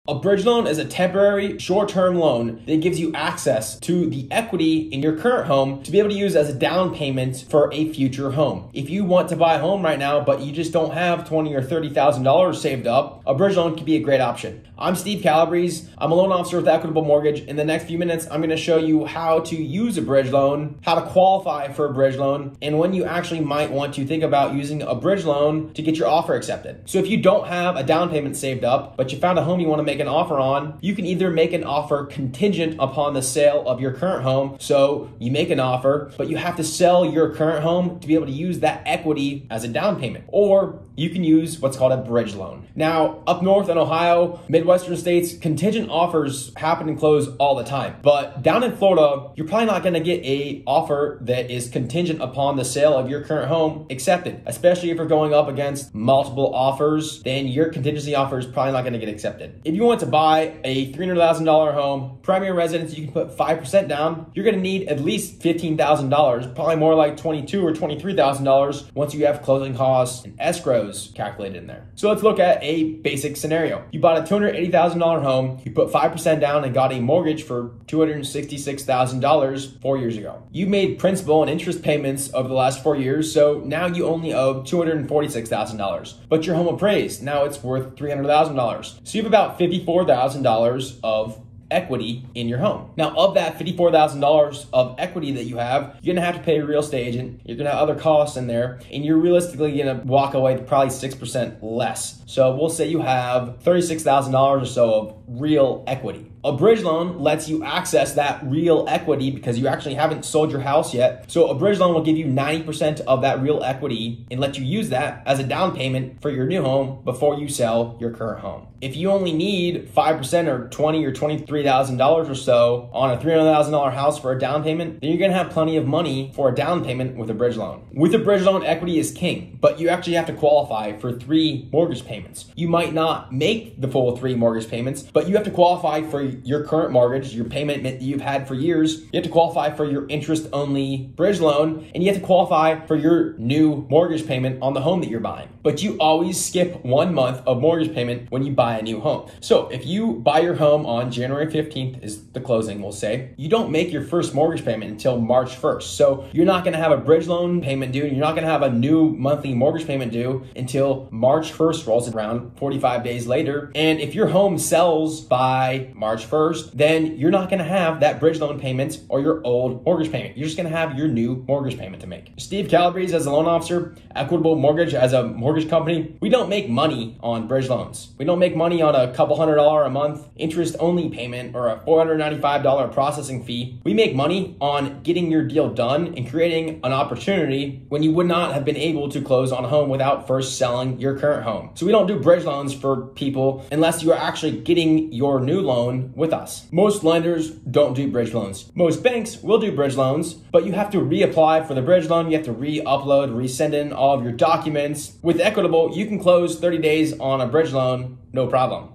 A bridge loan is a temporary, short-term loan that gives you access to the equity in your current home to be able to use as a down payment for a future home. If you want to buy a home right now, but you just don't have $20,000 or $30,000 saved up, a bridge loan could be a great option. I'm Steve Calabrese. I'm a loan officer with Equitable Mortgage. In the next few minutes, I'm going to show you how to use a bridge loan, how to qualify for a bridge loan, and when you actually might want to think about using a bridge loan to get your offer accepted. So if you don't have a down payment saved up, but you found a home you want to make an offer on, you can either make an offer contingent upon the sale of your current home. So you make an offer, but you have to sell your current home to be able to use that equity as a down payment. Or you can use what's called a bridge loan. Now, up north in Ohio, Midwestern states, contingent offers happen and close all the time. But down in Florida, you're probably not going to get an offer that is contingent upon the sale of your current home accepted. Especially if you're going up against multiple offers, then your contingency offer is probably not going to get accepted. If you want to buy a $300,000 home, primary residence, you can put 5% down. You're going to need at least $15,000, probably more like $22,000 or $23,000 once you have closing costs and escrows calculated in there. So let's look at a basic scenario. You bought a $280,000 home, you put 5% down and got a mortgage for $266,000 4 years ago. You made principal and interest payments over the last 4 years, so now you only owe $246,000. But your home appraised, now it's worth $300,000. So you have about $54,000 of equity in your home. Now, of that $54,000 of equity that you have, you're gonna have to pay a real estate agent, you're gonna have other costs in there, and you're realistically gonna walk away with probably 6% less. So we'll say you have $36,000 or so of real equity. A bridge loan lets you access that real equity because you actually haven't sold your house yet. So a bridge loan will give you 90% of that real equity and let you use that as a down payment for your new home before you sell your current home. If you only need 5% or $20,000 or $23,000 or so on a $300,000 house for a down payment, then you're gonna have plenty of money for a down payment with a bridge loan. With a bridge loan, equity is king, but you actually have to qualify for 3 mortgage payments. You might not make the full 3 mortgage payments, but you have to qualify for your current mortgage, your payment that you've had for years. You have to qualify for your interest-only bridge loan, and you have to qualify for your new mortgage payment on the home that you're buying. But you always skip 1 month of mortgage payment when you buy a new home. So if you buy your home on January 15th is the closing, we'll say, you don't make your first mortgage payment until March 1st. So you're not gonna have a bridge loan payment due, and you're not gonna have a new monthly mortgage payment due until March 1st rolls around, 45 days later. And if your home sells by March 1st, then you're not gonna have that bridge loan payment or your old mortgage payment. You're just gonna have your new mortgage payment to make. Steve Calabrese as a loan officer, Equitable Mortgage as a mortgage company, we don't make money on bridge loans. We don't make money on a couple $100 a month interest only payment or a $495 processing fee. We make money on getting your deal done and creating an opportunity when you would not have been able to close on a home without first selling your current home. So we don't do bridge loans for people unless you are actually getting your new loan with us. Most lenders don't do bridge loans. Most banks will do bridge loans, but you have to reapply for the bridge loan. You have to re-upload, resend in all of your documents. With Equitable, you can close 30 days on a bridge loan, no problem.